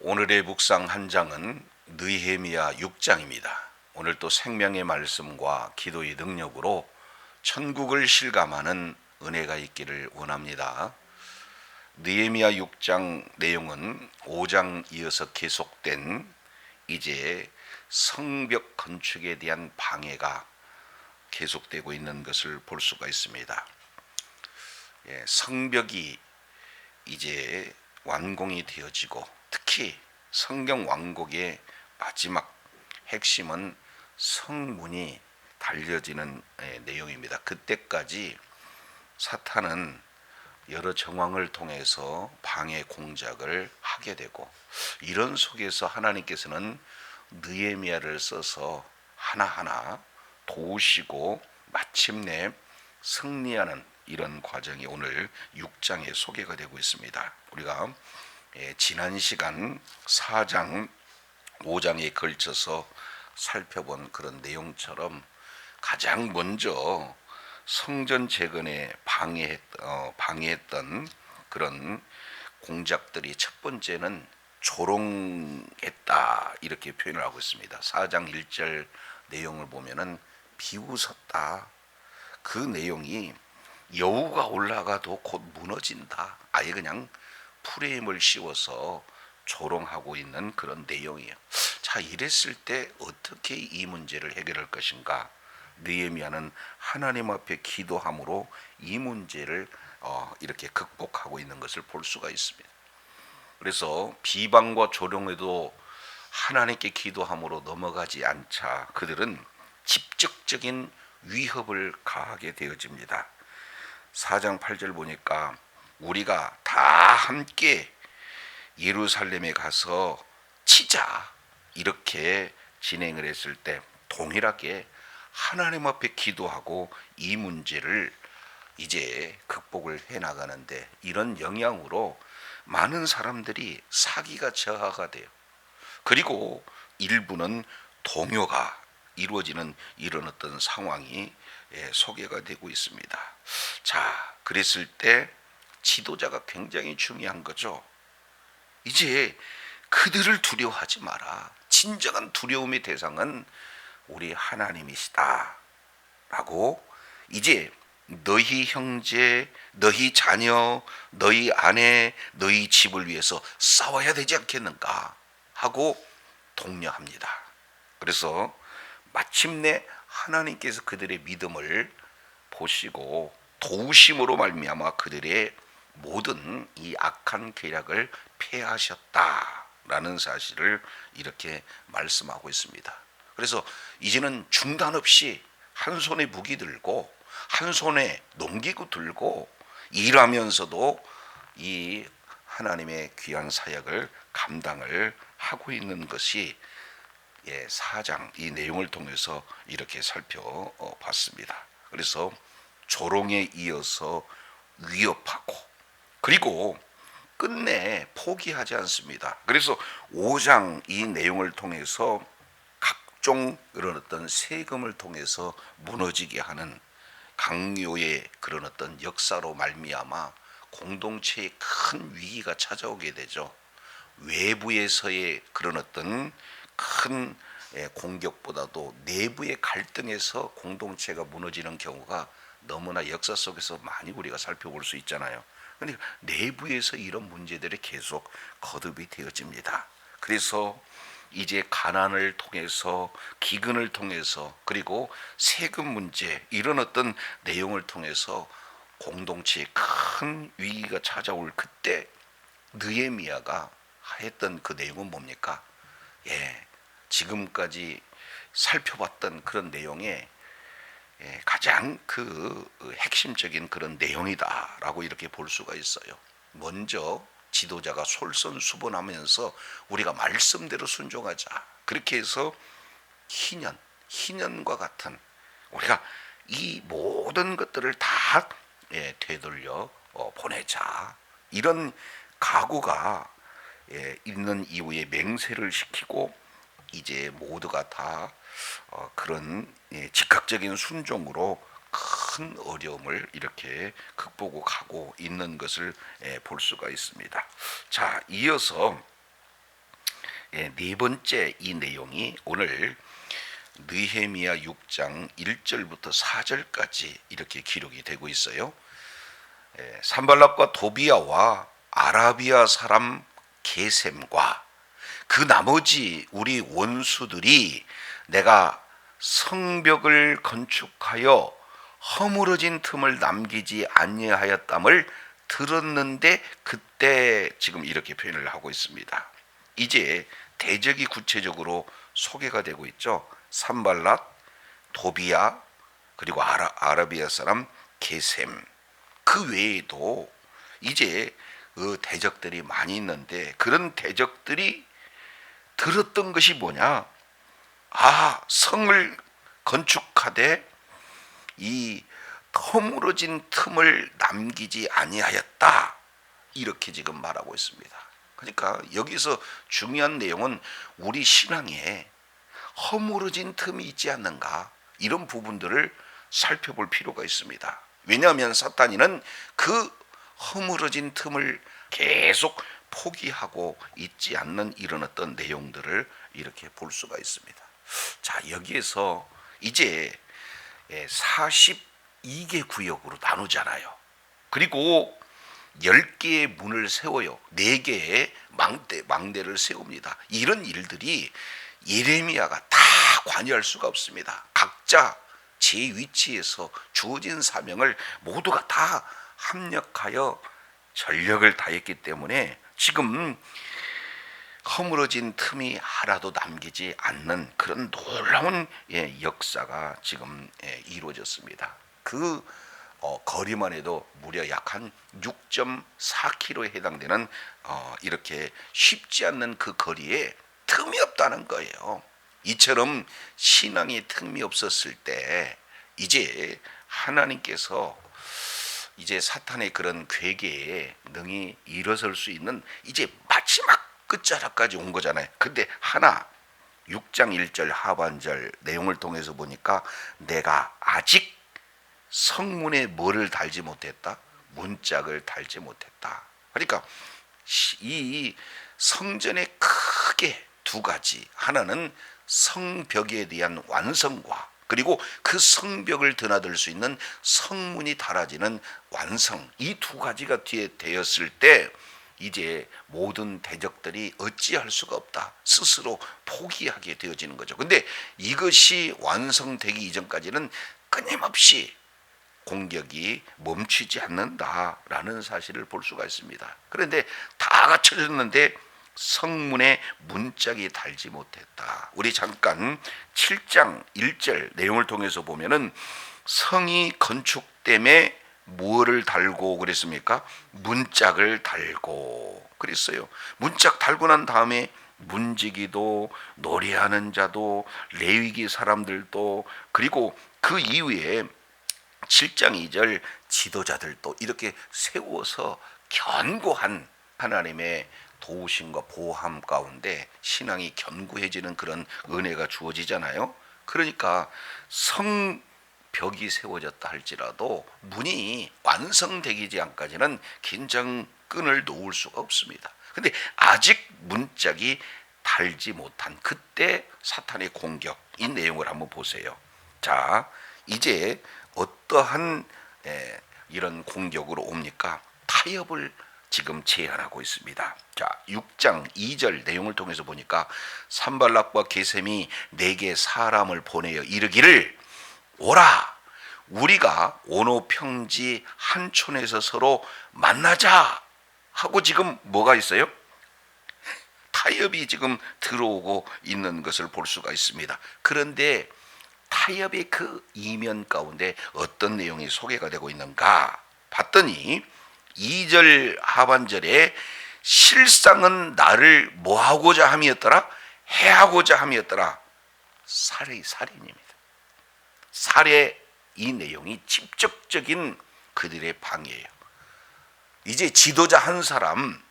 오늘의 묵상 한 장은 느헤미야 6장입니다. 오늘 또 생명의 말씀과 기도의 능력으로 천국을 실감하는 은혜가 있기를 원합니다. 느헤미야 6장 내용은 5장 이어서 계속된 이제 성벽 건축에 대한 방해가 계속되고 있는 것을 볼 수가 있습니다. 성벽이 이제 완공이 되어지고, 특히 성경 왕국의 마지막 핵심은 성문이 달려지는 내용입니다. 그때까지 사탄은 여러 정황을 통해서 방해 공작을 하게 되고, 이런 속에서 하나님께서는 느헤미야를 써서 하나하나 도우시고 마침내 승리하는 이런 과정이 오늘 6장에 소개가 되고 있습니다. 우리가 지난 시간 4장, 5장에 걸쳐서 살펴본 그런 내용처럼 가장 먼저 성전 재건에 방해했던 그런 공작들이, 첫 번째는 조롱했다, 이렇게 표현을 하고 있습니다. 4장 1절 내용을 보면은 비웃었다. 그 내용이 여우가 올라가도 곧 무너진다, 아예 그냥 프레임을 씌워서 조롱하고 있는 그런 내용이에요. 자, 이랬을 때 어떻게 이 문제를 해결할 것인가? 느헤미야는 하나님 앞에 기도함으로 이 문제를 이렇게 극복하고 있는 것을 볼 수가 있습니다. 그래서 비방과 조롱에도 하나님께 기도함으로 넘어가지 않자 그들은 직접적인 위협을 가하게 되어집니다. 4장 8절 보니까 우리가 다 함께 예루살렘에 가서 치자, 이렇게 진행을 했을 때 동일하게 하나님 앞에 기도하고 이 문제를 이제 극복을 해나가는데, 이런 영향으로 많은 사람들이 사기가 저하가 돼요. 그리고 일부는 동요가 이루어지는 이런 어떤 상황이 소개가 되고 있습니다. 자, 그랬을 때 지도자가 굉장히 중요한 거죠. 이제 그들을 두려워하지 마라. 진정한 두려움의 대상은 우리 하나님이시다 라고, 이제 너희 형제, 너희 자녀, 너희 아내, 너희 집을 위해서 싸워야 되지 않겠는가 하고 독려합니다. 그래서 마침내 하나님께서 그들의 믿음을 보시고 도우심으로 말미암아 그들의 모든 이 악한 계략을 폐하셨다라는 사실을 이렇게 말씀하고 있습니다. 그래서 이제는 중단 없이 한 손에 무기 들고 한 손에 농기구 들고 일하면서도 이 하나님의 귀한 사역을 감당을 하고 있는 것이 4장 이 내용을 통해서 이렇게 살펴봤습니다. 그래서 조롱에 이어서 위협하고, 그리고 끝내 포기하지 않습니다. 그래서 5장 이 내용을 통해서 각종 그런 어떤 세금을 통해서 무너지게 하는 강요의 그런 어떤 역사로 말미암아 공동체에 큰 위기가 찾아오게 되죠. 외부에서의 그런 어떤 큰 공격보다도 내부의 갈등에서 공동체가 무너지는 경우가 너무나 역사 속에서 많이 우리가 살펴볼 수 있잖아요. 그러니까 내부에서 이런 문제들이 계속 거듭이 되어집니다. 그래서 이제 가난을 통해서, 기근을 통해서, 그리고 세금 문제, 이런 어떤 내용을 통해서 공동체에 큰 위기가 찾아올 그때 느헤미야가 했던 그 내용은 뭡니까? 지금까지 살펴봤던 그런 내용에 가장 그 핵심적인 그런 내용이다라고 이렇게 볼 수가 있어요. 먼저 지도자가 솔선수범하면서 우리가 말씀대로 순종하자, 그렇게 해서 희년과 같은 우리가 이 모든 것들을 다 되돌려 보내자, 이런 각오가 있는 이후에 맹세를 시키고 이제 모두가 다 그런 즉각적인 순종으로 큰 어려움을 이렇게 극복하고 있는 것을 볼 수가 있습니다. 자, 이어서 네 번째 이 내용이 오늘 느헤미야 6장 1절부터 4절까지 이렇게 기록이 되고 있어요. 산발락과 도비아와 아라비아 사람 게셈과 그 나머지 우리 원수들이 내가 성벽을 건축하여 허물어진 틈을 남기지 아니하였담을 들었는데, 그때 지금 이렇게 표현을 하고 있습니다. 이제 대적이 구체적으로 소개가 되고 있죠. 산발락, 도비아, 그리고 아라비아 사람 게셈, 그 외에도 이제 그 대적들이 많이 있는데, 그런 대적들이 들었던 것이 뭐냐? 성을 건축하되 이 허물어진 틈을 남기지 아니하였다, 이렇게 지금 말하고 있습니다. 그러니까 여기서 중요한 내용은 우리 신앙에 허물어진 틈이 있지 않는가, 이런 부분들을 살펴볼 필요가 있습니다. 왜냐하면 사탄이는 그 허물어진 틈을 계속 포기하고 있지 않는 이런 어떤 내용들을 이렇게 볼 수가 있습니다. 자, 여기에서 이제 42개 구역으로 나누잖아요. 그리고 10개의 문을 세워요. 4개의 망대를 세웁니다. 이런 일들이 예레미야가 다 관여할 수가 없습니다. 각자 제 위치에서 주어진 사명을 모두가 다 합력하여 전력을 다했기 때문에 지금 허물어진 틈이 하나도 남기지 않는 그런 놀라운 역사가 지금 이루어졌습니다. 그 거리만 해도 무려 약 한 6.4km에 해당되는 이렇게 쉽지 않는 그 거리에 틈이 없다는 거예요. 이처럼 신앙에 틈이 없었을 때 이제 하나님께서 이제 사탄의 그런 괴계에 능히 일어설 수 있는 이제 마지막 끝자락까지 온 거잖아요. 근데 6장 1절 하반절 내용을 통해서 보니까 내가 아직 성문에 뭐를 달지 못했다? 문짝을 달지 못했다. 그러니까 이 성전의 크게 두 가지, 하나는 성벽에 대한 완성과 그리고 그 성벽을 드나들 수 있는 성문이 달아지는 완성, 이 두 가지가 뒤에 되었을 때 이제 모든 대적들이 어찌할 수가 없다, 스스로 포기하게 되어지는 거죠. 근데 이것이 완성되기 이전까지는 끊임없이 공격이 멈추지 않는다라는 사실을 볼 수가 있습니다. 그런데 다 갖춰졌는데 성문에 문짝이 달지 못했다. 우리 잠깐 7장 1절 내용을 통해서 보면은 성이 건축됨에 무엇을 달고 그랬습니까? 문짝을 달고 그랬어요. 문짝 달고 난 다음에 문지기도, 노래하는 자도, 레위기 사람들도, 그리고 그 이후에 7장 2절 지도자들도 이렇게 세워서 견고한 하나님의 도우심과 보호함 가운데 신앙이 견고해지는 그런 은혜가 주어지잖아요. 그러니까 성벽이 세워졌다 할지라도 문이 완성되기 전까지는 긴장끈을 놓을 수가 없습니다. 근데 아직 문짝이 달지 못한 그때 사탄의 공격, 이 내용을 한번 보세요. 자, 이제 어떠한 이런 공격으로 옵니까? 타협을 지금 제안하고 있습니다. 자, 6장 2절 내용을 통해서 보니까 산발락과 게셈이 내게 사람을 보내어 이르기를 오라, 우리가 오노 평지 한 촌에서 서로 만나자 하고 지금 뭐가 있어요? 타협이 지금 들어오고 있는 것을 볼 수가 있습니다. 그런데 타협의 그 이면 가운데 어떤 내용이 소개가 되고 있는가 봤더니 2절 하반절에 실상은 나를 뭐하고자 함이었더라? 해하고자 함이었더라. 살인입니다. 살해, 이 내용이 직접적인 그들의 방해예요. 이제 지도자 한 사람,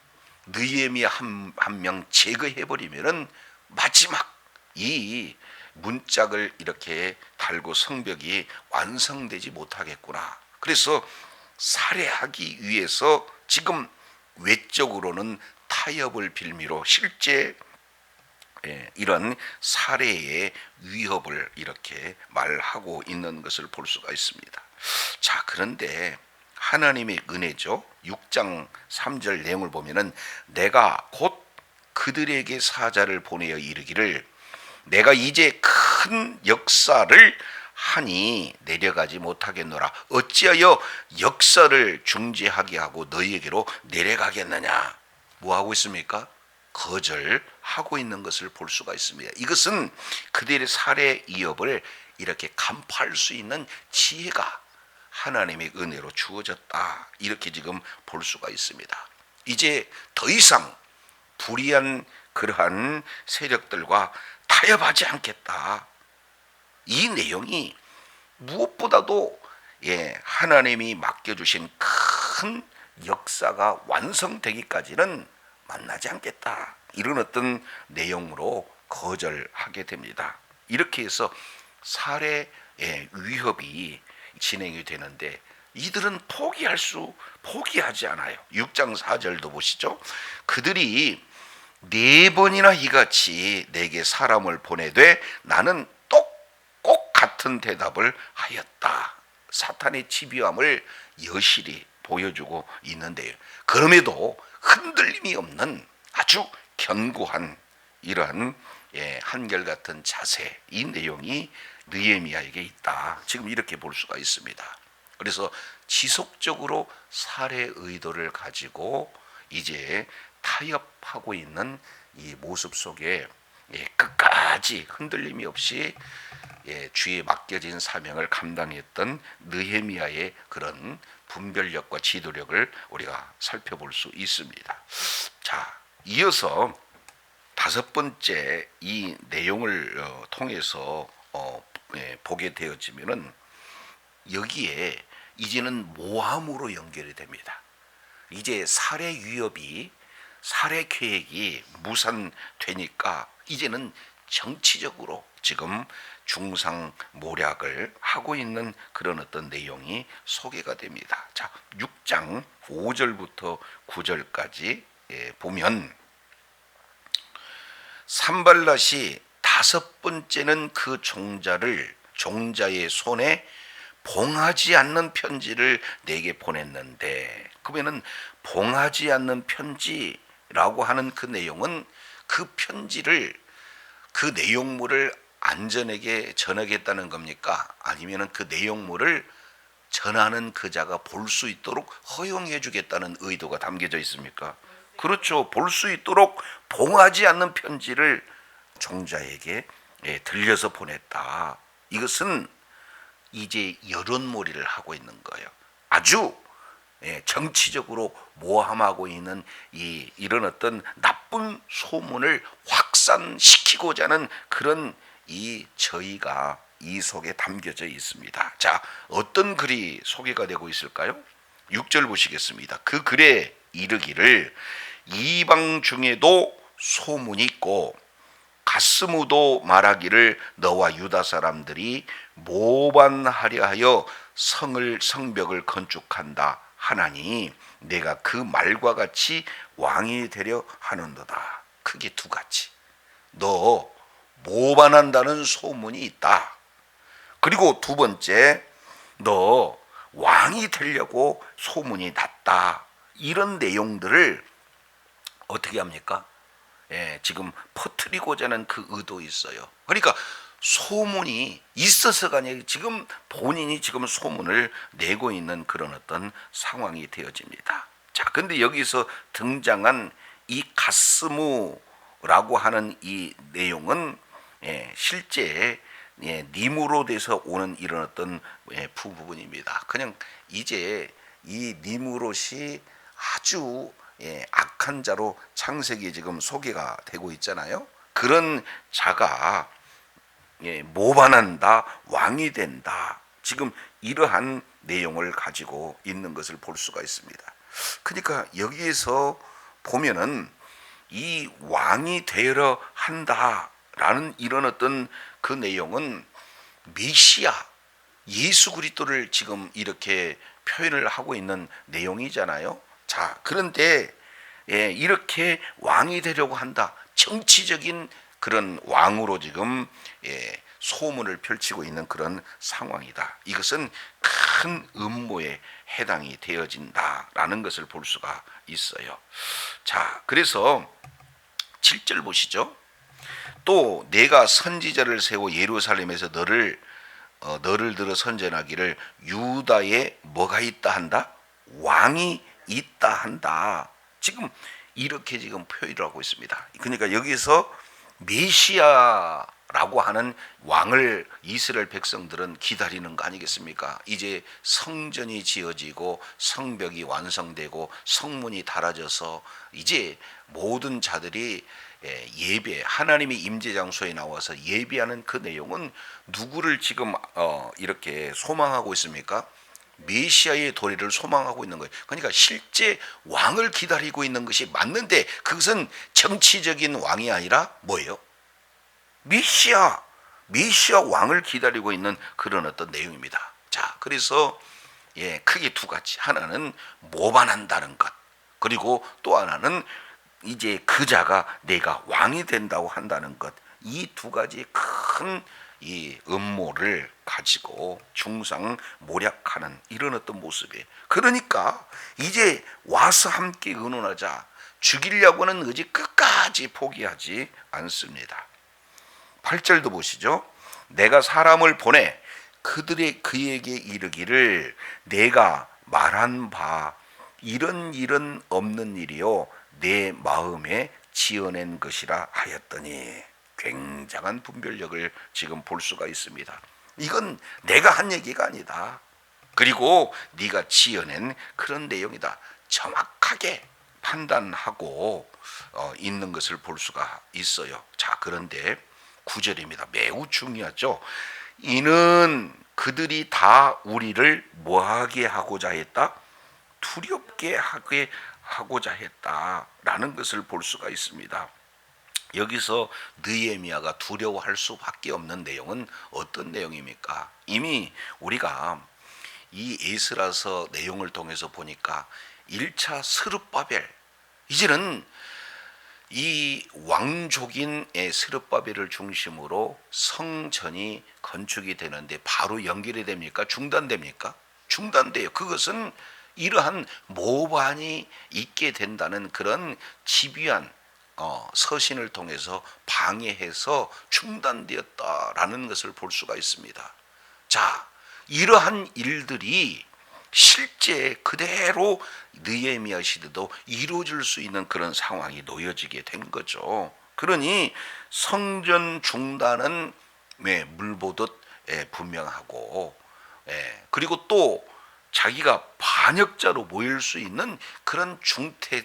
느헤미야 한 명 제거해버리면은 마지막 이 문짝을 이렇게 달고 성벽이 완성되지 못하겠구나. 그래서 살해하기 위해서 지금 외적으로는 타협을 빌미로 실제 이런 살해의 위협을 이렇게 말하고 있는 것을 볼 수가 있습니다. 자, 그런데 하나님의 은혜죠. 6장 3절 내용을 보면은 내가 곧 그들에게 사자를 보내어 이르기를 내가 이제 큰 역사를 하니 내려가지 못하겠노라. 어찌하여 역사를 중지하게 하고 너희에게로 내려가겠느냐. 뭐 하고 있습니까? 거절하고 있는 것을 볼 수가 있습니다. 이것은 그들의 살해 위협을 이렇게 간파할 수 있는 지혜가 하나님의 은혜로 주어졌다. 이렇게 지금 볼 수가 있습니다. 이제 더 이상 불의한 그러한 세력들과 타협하지 않겠다. 이 내용이 무엇보다도 하나님이 맡겨주신 큰 역사가 완성되기까지는 만나지 않겠다. 이런 어떤 내용으로 거절하게 됩니다. 이렇게 해서 살해의 위협이 진행이 되는데 이들은 포기하지 않아요. 6장 4절도 보시죠. 그들이 4번이나 이같이 내게 사람을 보내되 나는 꼭 같은 대답을 하였다. 사탄의 집요함을 여실히 보여주고 있는데요. 그럼에도 흔들림이 없는 아주 견고한 이러한 한결같은 자세, 이 내용이 느헤미야에게 있다. 지금 이렇게 볼 수가 있습니다. 그래서 지속적으로 살해 의도를 가지고 이제 타협하고 있는 이 모습 속에 끝까지 흔들림이 없이 주에 맡겨진 사명을 감당했던 느헤미야의 그런 분별력과 지도력을 우리가 살펴볼 수 있습니다. 자, 이어서 5번째 이 내용을 통해서 보게 되어지면은 여기에 이제는 모함으로 연결이 됩니다. 이제 살해 위협이 살해 계획이 무산되니까 이제는 정치적으로 지금 중상모략을 하고 있는 그런 어떤 내용이 소개가 됩니다. 자, 6장 5절부터 9절까지 보면 산발랏이 5번째는 그 종자의 손에 봉하지 않는 편지를 내게 보냈는데, 그러면은 봉하지 않는 편지라고 하는 그 내용은 그 편지를, 그 내용물을 안전하게 전하겠다는 겁니까? 아니면은 그 내용물을 전하는 그자가 볼 수 있도록 허용해 주겠다는 의도가 담겨져 있습니까? 그렇죠. 볼 수 있도록 봉하지 않는 편지를 종자에게 들려서 보냈다. 이것은 이제 여론몰이를 하고 있는 거예요. 아주 정치적으로 모함하고 있는 이런 어떤 나쁜 소문을 확산시키고자 하는 그런 이 저희가 이 속에 담겨져 있습니다. 자, 어떤 글이 소개가 되고 있을까요? 6절 보시겠습니다. 그 글에 이르기를 이방 중에도 소문이 있고 가스무도 말하기를 너와 유다 사람들이 모반하려 하여 성벽을 건축한다 하나니 내가 그 말과 같이 왕이 되려 하는도다. 크게 2가지. 너 모반한다는 소문이 있다. 그리고 2번째, 너 왕이 되려고 소문이 났다. 이런 내용들을 어떻게 합니까? 지금 퍼뜨리고자 하는 그 의도 있어요. 그러니까 소문이 있어서가 아니라 지금 본인이 지금 소문을 내고 있는 그런 어떤 상황이 되어집니다. 자, 근데 여기서 등장한 이 가스무라고 하는 이 내용은 실제 니무롯에서 오는 이런 어떤 부분입니다. 그냥 이제 이 니무롯이 아주 악한 자로 창세기에 지금 소개가 되고 있잖아요. 그런 자가 모반한다, 왕이 된다. 지금 이러한 내용을 가지고 있는 것을 볼 수가 있습니다. 그러니까 여기에서 보면은 이 왕이 되려 한다라는 이런 어떤 그 내용은 메시아 예수 그리스도를 지금 이렇게 표현을 하고 있는 내용이잖아요. 자, 그런데 이렇게 왕이 되려고 한다. 정치적인 그런 왕으로 지금 소문을 펼치고 있는 그런 상황이다. 이것은 큰 음모에 해당이 되어진다라는 것을 볼 수가 있어요. 자, 그래서 7절 보시죠. 또 내가 선지자를 세워 예루살렘에서 너를 들어 선전하기를 유다에 뭐가 있다 한다? 왕이 있다 한다. 지금 이렇게 지금 표현을 하고 있습니다. 그러니까 여기서 메시아라고 하는 왕을 이스라엘 백성들은 기다리는 거 아니겠습니까? 이제 성전이 지어지고 성벽이 완성되고 성문이 달아져서 이제 모든 자들이 예배, 하나님의 임재 장소에 나와서 예배하는 그 내용은 누구를 지금 이렇게 소망하고 있습니까? 메시아의 도래를 소망하고 있는 거예요. 그러니까 실제 왕을 기다리고 있는 것이 맞는데 그것은 정치적인 왕이 아니라 뭐예요? 메시아 왕을 기다리고 있는 그런 어떤 내용입니다. 자, 그래서 크게 두 가지. 하나는 모반한다는 것. 그리고 또 하나는 이제 그 자가 내가 왕이 된다고 한다는 것. 이 두 가지 큰 이 음모를 가지고 중상모략하는 이런 어떤 모습이에요. 그러니까 이제 와서 함께 의논하자. 죽이려고 하는 의지 끝까지 포기하지 않습니다. 8절도 보시죠. 내가 사람을 보내 그에게 이르기를 내가 말한 바 이런 일은 없는 일이요 내 마음에 지어낸 것이라 하였더니 굉장한 분별력을 지금 볼 수가 있습니다. 이건 내가 한 얘기가 아니다. 그리고 네가 지어낸 그런 내용이다. 정확하게 판단하고 있는 것을 볼 수가 있어요. 자, 그런데 9절입니다. 매우 중요하죠. 이는 그들이 다 우리를 뭐하게 하고자 했다? 두렵게 하게 하고자 했다라는 것을 볼 수가 있습니다. 여기서 느헤미야가 두려워할 수밖에 없는 내용은 어떤 내용입니까? 이미 우리가 이 에스라서 내용을 통해서 보니까 1차 스룹바벨, 이제는 이 왕족인 스룹바벨을 중심으로 성전이 건축이 되는데 바로 연결이 됩니까? 중단됩니까? 중단돼요. 그것은 이러한 모반이 있게 된다는 그런 집요한 서신을 통해서 방해해서 중단되었다라는 것을 볼 수가 있습니다. 자, 이러한 일들이 실제 그대로 느헤미야 시대도 이루어질 수 있는 그런 상황이 놓여지게 된 거죠. 그러니 성전 중단은 물보듯 분명하고, 그리고 또 자기가 반역자로 모일 수 있는 그런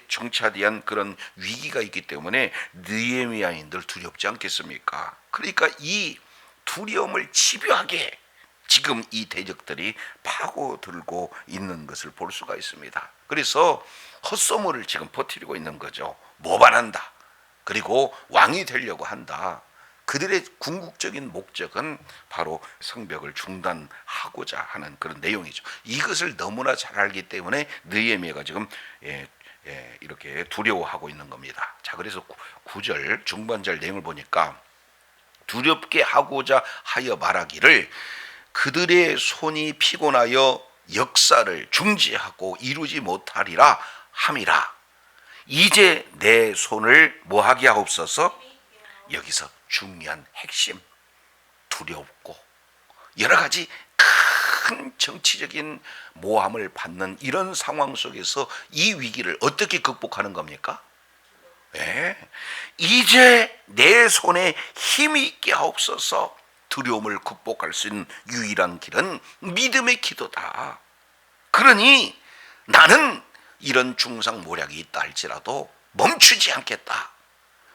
정차대한 그런 위기가 있기 때문에 느헤미야인들 두렵지 않겠습니까? 그러니까 이 두려움을 집요하게 지금 이 대적들이 파고들고 있는 것을 볼 수가 있습니다. 그래서 헛소문을 지금 퍼뜨리고 있는 거죠. 모반한다. 그리고 왕이 되려고 한다. 그들의 궁극적인 목적은 바로 성벽을 중단하고자 하는 그런 내용이죠. 이것을 너무나 잘 알기 때문에 느헤미야가 지금 이렇게 두려워하고 있는 겁니다. 자, 그래서 9절 중반절 내용을 보니까 두렵게 하고자 하여 말하기를 그들의 손이 피곤하여 역사를 중지하고 이루지 못하리라 함이라. 이제 내 손을 뭐하게 하옵소서. 여기서 중요한 핵심, 두렵고 여러 가지 큰 정치적인 모함을 받는 이런 상황 속에서 이 위기를 어떻게 극복하는 겁니까? 이제 내 손에 힘이 있게 하옵소서. 두려움을 극복할 수 있는 유일한 길은 믿음의 기도다. 그러니 나는 이런 중상모략이 있다 할지라도 멈추지 않겠다.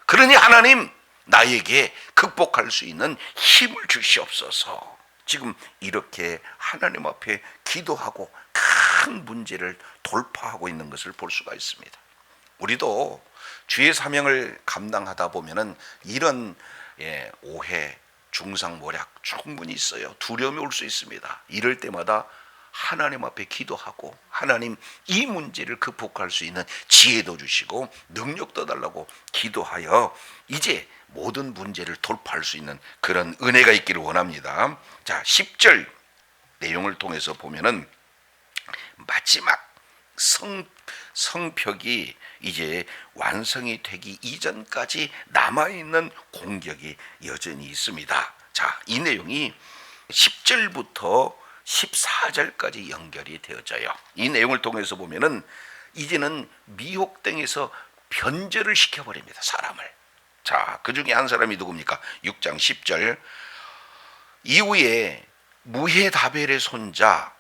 그러니 하나님 나에게 극복할 수 있는 힘을 주시옵소서. 지금 이렇게 하나님 앞에 기도하고 큰 문제를 돌파하고 있는 것을 볼 수가 있습니다. 우리도 주의 사명을 감당하다 보면은 이런 오해, 중상모략 충분히 있어요. 두려움이 올 수 있습니다. 이럴 때마다 하나님 앞에 기도하고 하나님 이 문제를 극복할 수 있는 지혜도 주시고 능력도 달라고 기도하여 이제 모든 문제를 돌파할 수 있는 그런 은혜가 있기를 원합니다. 자, 10절 내용을 통해서 보면은 마지막 성벽이 이제 완성이 되기 이전까지 남아있는 공격이 여전히 있습니다. 자, 이 내용이 10절부터 14절까지 연결이 되어져요. 이 내용을 통해서 보면은 이제는 미혹당에서 변절을 시켜버립니다, 사람을. 자, 그 중에 한 사람이 누굽니까? 6장 10절. 이후에 무헤다벨의 손자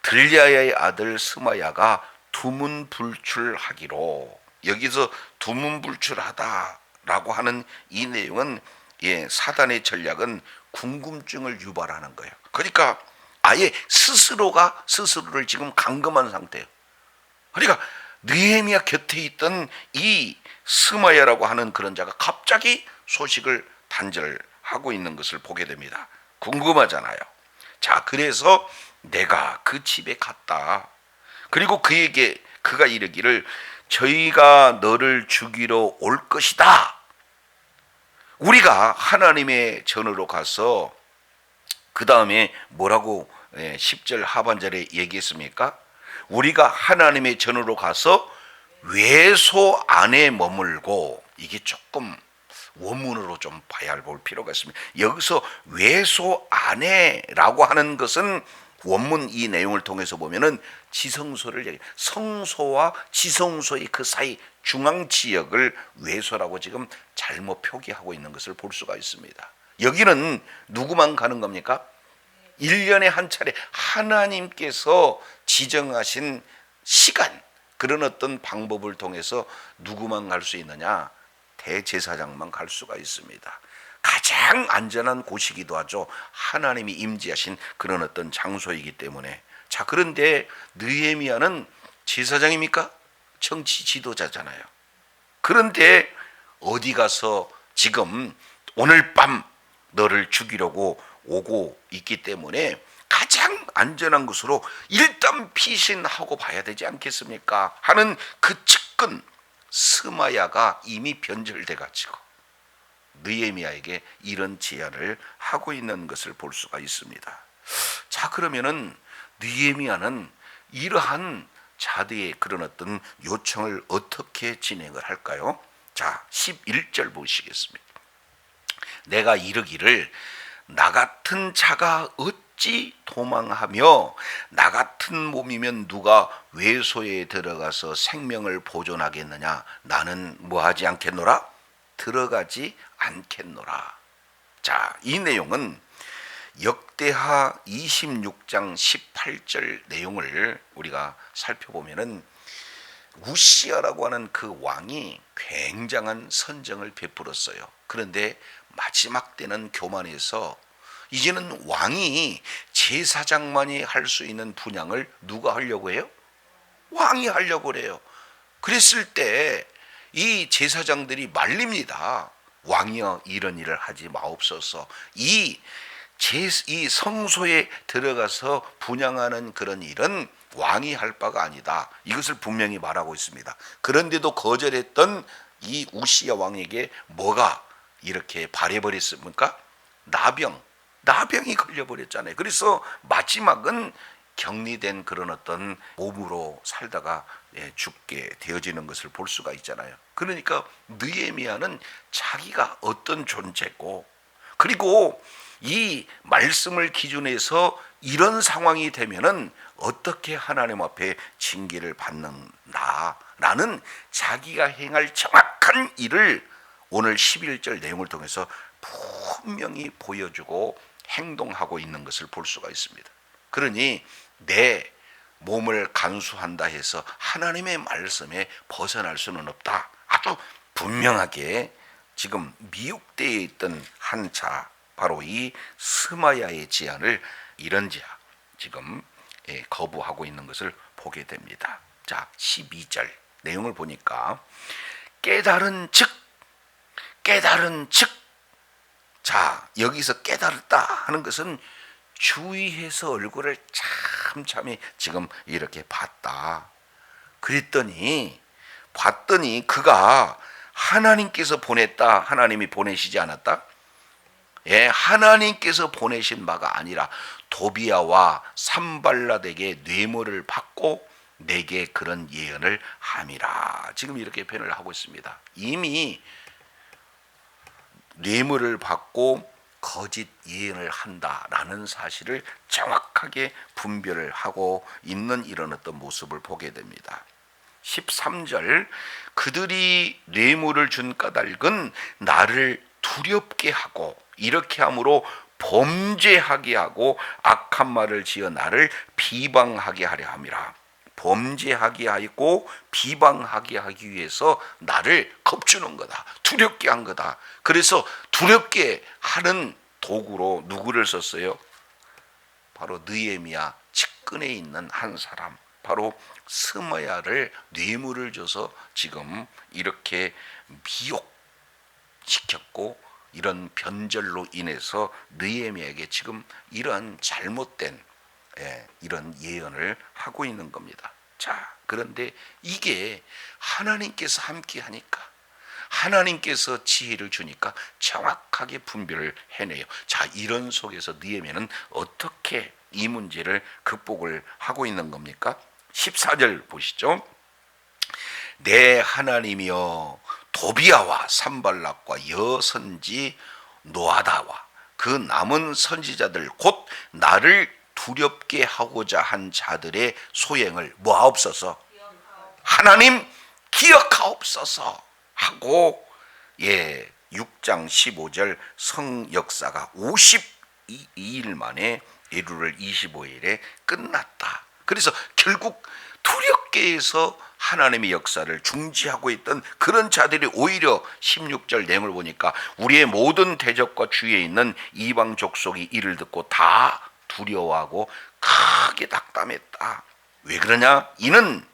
들랴의 아들 스마야가 두문불출하기로, 여기서 두문불출하다라고 하는 이 내용은 사단의 전략은 궁금증을 유발하는 거예요. 그러니까 아예 스스로가 스스로를 지금 감금한 상태예요. 그러니까 느헤미야 곁에 있던 이 스마야라고 하는 그런 자가 갑자기 소식을 단절하고 있는 것을 보게 됩니다. 궁금하잖아요. 자, 그래서 내가 그 집에 갔다. 그리고 그가 이르기를 저희가 너를 죽이러 올 것이다. 우리가 하나님의 전으로 가서 그 다음에 뭐라고 10절 하반절에 얘기했습니까? 우리가 하나님의 전으로 가서 외소 안에 머물고, 이게 조금 원문으로 좀 봐야 볼 필요가 있습니다. 여기서 외소 안에라고 하는 것은 원문 이 내용을 통해서 보면은 지성소를 얘기해요. 성소와 지성소의 그 사이 중앙 지역을 외소라고 지금 잘못 표기하고 있는 것을 볼 수가 있습니다. 여기는 누구만 가는 겁니까? 1년에 한 차례 하나님께서 지정하신 시간, 그런 어떤 방법을 통해서 누구만 갈 수 있느냐? 대제사장만 갈 수가 있습니다. 가장 안전한 곳이기도 하죠. 하나님이 임재하신 그런 어떤 장소이기 때문에. 자, 그런데 느헤미야는 제사장입니까? 정치 지도자잖아요. 그런데 어디 가서 지금 오늘 밤 너를 죽이려고 오고 있기 때문에 가장 안전한 곳으로 일단 피신하고 봐야 되지 않겠습니까? 하는 그 측근 스마야가 이미 변절돼 가지고 느헤미야에게 이런 제안을 하고 있는 것을 볼 수가 있습니다. 자, 그러면은 느헤미야는 이러한 자들의 그런 어떤 요청을 어떻게 진행을 할까요? 자, 11절 보시겠습니다. 내가 이르기를 나 같은 자가 어찌 도망하며 나 같은 몸이면 누가 외소에 들어가서 생명을 보존하겠느냐? 나는 뭐하지 않겠노라? 들어가지 않겠노라. 자, 이 내용은 역대하 26장 18절 내용을 우리가 살펴보면은 우시야라고 하는 그 왕이 굉장한 선정을 베풀었어요. 그런데 마지막 때는 교만해서 이제는 왕이 제사장만이 할 수 있는 분향을 누가 하려고 해요? 왕이 하려고 그래요. 그랬을 때 이 제사장들이 말립니다. 왕이여 이런 일을 하지 마옵소서. 이 성소에 들어가서 분향하는 그런 일은 왕이 할 바가 아니다. 이것을 분명히 말하고 있습니다. 그런데도 거절했던 이 우시야 왕에게 뭐가 이렇게 발해버렸습니까? 나병이 걸려버렸잖아요. 그래서 마지막은 격리된 그런 어떤 몸으로 살다가 죽게 되어지는 것을 볼 수가 있잖아요. 그러니까 느헤미야는 자기가 어떤 존재고, 그리고 이 말씀을 기준해서 이런 상황이 되면은 어떻게 하나님 앞에 징계를 받는다라는 자기가 행할 정확한 일을 오늘 11절 내용을 통해서 분명히 보여주고 행동하고 있는 것을 볼 수가 있습니다. 그러니 내 몸을 간수한다 해서 하나님의 말씀에 벗어날 수는 없다. 아주 분명하게 지금 미혹되어 있던 한 자, 바로 이 스마야의 제안을 이런 자 지금 거부하고 있는 것을 보게 됩니다. 자, 12절 내용을 보니까 깨달은 즉. 자, 여기서 깨달았다 하는 것은 주의해서 얼굴을 잘 참참히 지금 이렇게 봤더니 그가 하나님께서 보냈다, 하나님이 보내시지 않았다? 예, 하나님께서 보내신 바가 아니라 도비야와 산발랏에게 뇌물을 받고 내게 그런 예언을 함이라. 지금 이렇게 표현을 하고 있습니다. 이미 뇌물을 받고 거짓 예언을 한다라는 사실을 정확하게 분별을 하고 있는 이런 어떤 모습을 보게 됩니다. 13절, 그들이 뇌물을 준 까닭은 나를 두렵게 하고 이렇게 함으로 범죄하게 하고 악한 말을 지어 나를 비방하게 하려 함이라. 범죄하게 하고 비방하게 하기 위해서 나를 겁주는 거다. 두렵게 한 거다. 그래서 두렵게 하는 도구로 누구를 썼어요? 바로 느헤미야 측근에 있는 한 사람, 바로 스마야를 뇌물을 줘서 지금 이렇게 미혹시켰고, 이런 변절로 인해서 느헤미야에게 지금 이런 잘못된 이런 예언을 하고 있는 겁니다. 자, 그런데 이게 하나님께서 함께 하니까, 하나님께서 지혜를 주니까 정확하게 분별을 해내요. 자, 이런 속에서 느헤미야는 어떻게 이 문제를 극복을 하고 있는 겁니까? 14절 보시죠. 내 하나님이여 도비야와 산발락과 여선지 노아다와 그 남은 선지자들 곧 나를 두렵게 하고자 한 자들의 소행을 뭐하옵소서? 하나님 기억하옵소서 하고 6장 15절 성역사가 52일 만에 1월 25일에 끝났다. 그래서 결국 두렵게 해서 하나님의 역사를 중지하고 있던 그런 자들이 오히려 16절 내용을 보니까 우리의 모든 대적과 주위에 있는 이방 족속이 이를 듣고 다 두려워하고 크게 낙담했다. 왜 그러냐? 이는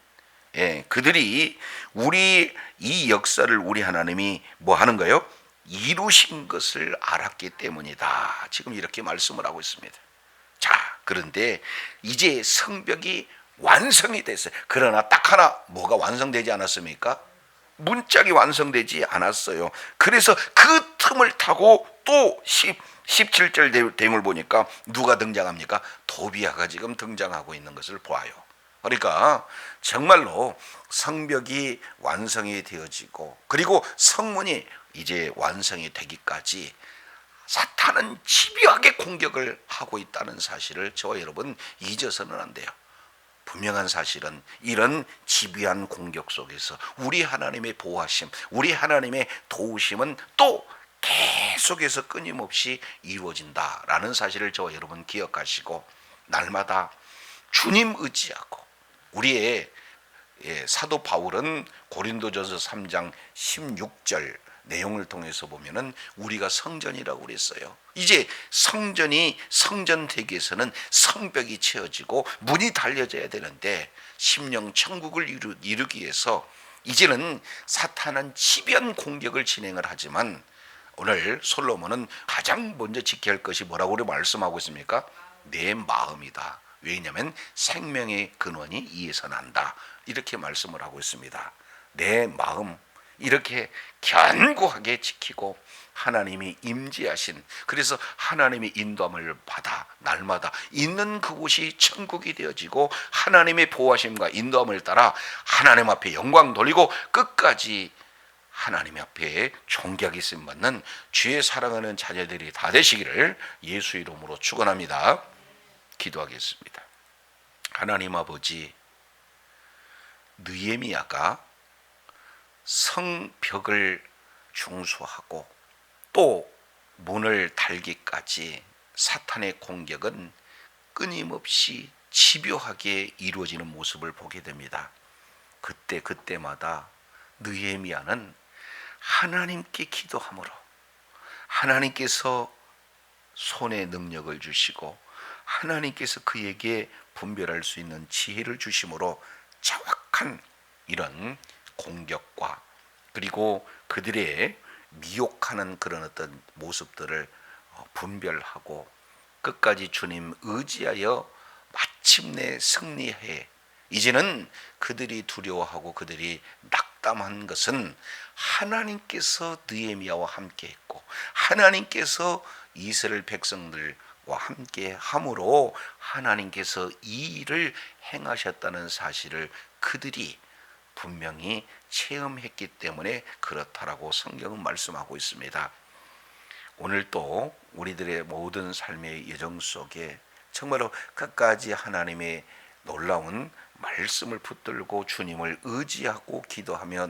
그들이 우리 이 역사를 우리 하나님이 뭐 하는 거예요? 이루신 것을 알았기 때문이다. 지금 이렇게 말씀을 하고 있습니다. 자, 그런데 이제 성벽이 완성이 됐어요. 그러나 딱 하나 뭐가 완성되지 않았습니까? 문짝이 완성되지 않았어요. 그래서 그 틈을 타고 또 17절 내용을 보니까 누가 등장합니까? 도비야가 지금 등장하고 있는 것을 보아요. 그러니까 정말로 성벽이 완성이 되어지고, 그리고 성문이 이제 완성이 되기까지 사탄은 집요하게 공격을 하고 있다는 사실을 저와 여러분 잊어서는 안 돼요. 분명한 사실은 이런 집요한 공격 속에서 우리 하나님의 보호하심, 우리 하나님의 도우심은 또 계속해서 끊임없이 이루어진다라는 사실을 저와 여러분 기억하시고, 날마다 주님 의지하고, 우리의 사도 바울은 고린도전서 3장 16절 내용을 통해서 보면은 우리가 성전이라고 그랬어요. 이제 성전이 성전되기 위해서는 성벽이 채워지고 문이 달려져야 되는데, 심령 천국을 이루기 위해서 이제는 사탄은 집요한 공격을 진행을 하지만, 오늘 솔로몬은 가장 먼저 지켜야 할 것이 뭐라고 우리 말씀하고 있습니까? 내 마음이다. 왜냐하면 생명의 근원이 이에서 난다. 이렇게 말씀을 하고 있습니다. 내 마음 이렇게 견고하게 지키고 하나님이 임재하신, 그래서 하나님의 인도함을 받아 날마다 있는 그곳이 천국이 되어지고, 하나님의 보호하심과 인도함을 따라 하나님 앞에 영광 돌리고 끝까지 하나님 앞에 존귀하게 쓰임받는 주의 사랑하는 자녀들이 다 되시기를 예수 이름으로 축원합니다. 기도하겠습니다. 하나님 아버지, 느헤미야가 성벽을 중수하고 또 문을 달기까지 사탄의 공격은 끊임없이 집요하게 이루어지는 모습을 보게 됩니다. 그때마다 느헤미야는 하나님께 기도함으로 하나님께서 손에 능력을 주시고 하나님께서 그에게 분별할 수 있는 지혜를 주심으로 정확한 이런 공격과, 그리고 그들의 미혹하는 그런 어떤 모습들을 분별하고 끝까지 주님 의지하여 마침내 승리해 이제는 그들이 두려워하고 그들이 낙담한 것은 하나님께서 느헤미야와 함께 했고 하나님께서 이스라엘 백성들과 함께 함으로 하나님께서 이 일을 행하셨다는 사실을 그들이 분명히 체험했기 때문에 그렇다라고 성경은 말씀하고 있습니다. 오늘 또 우리들의 모든 삶의 여정 속에 정말로 끝까지 하나님의 놀라운 말씀을 붙들고 주님을 의지하고 기도하며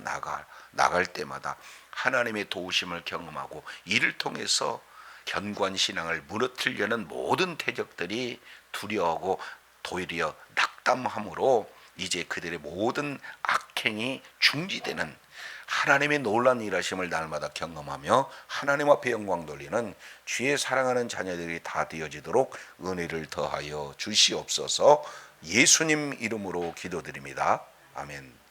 나갈 때마다 하나님의 도우심을 경험하고 이를 통해서 견고한 신앙을 무너뜨리려는 모든 대적들이 두려워하고 도리어 낙담함으로 이제 그들의 모든 악행이 중지되는 하나님의 놀라운 일하심을 날마다 경험하며 하나님 앞에 영광 돌리는 주의 사랑하는 자녀들이 다 되어지도록 은혜를 더하여 주시옵소서. 예수님 이름으로 기도드립니다. 아멘.